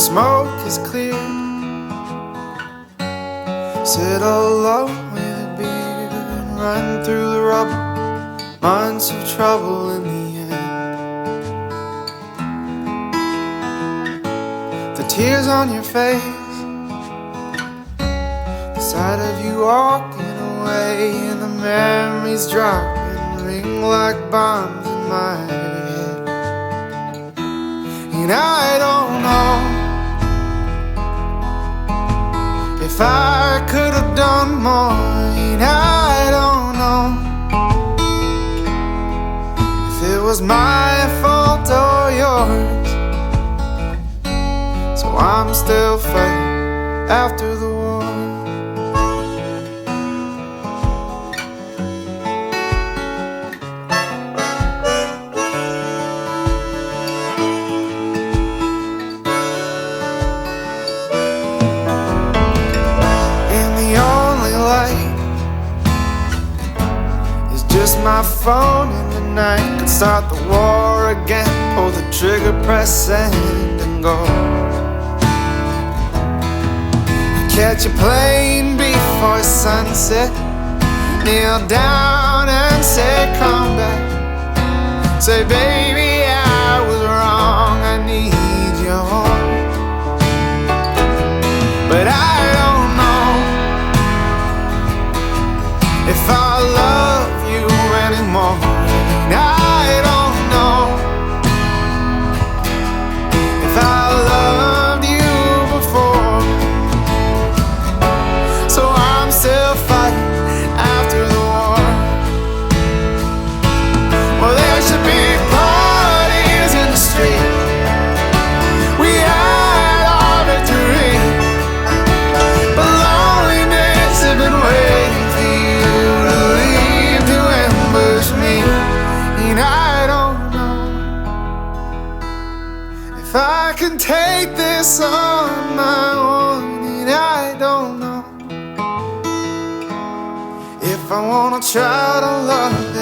smoke is cleared. Sit alone with a beer and run through the rubble. Months of trouble in the end. The tears on your face, the sight of you walking away, and the memories drop and ring like bombs in my head. And I don't know if I could have done more. And I don't know if it was my fault or yours. So I'm still fighting after the war. My phone in the night could start the war again. Pull the trigger, press send and go. Catch a plane before sunset, kneel down and say come back. Say baby I was wrong, I need you home. But I don't know if I love anymore. I don't know if I loved you before. So I'm still fighting after the war. Well, there should be parties in the street. We had our victory, but loneliness has been waiting for you to leave to ambush me. And I don't know if I can take this on my own. And I don't know if I wanna try to love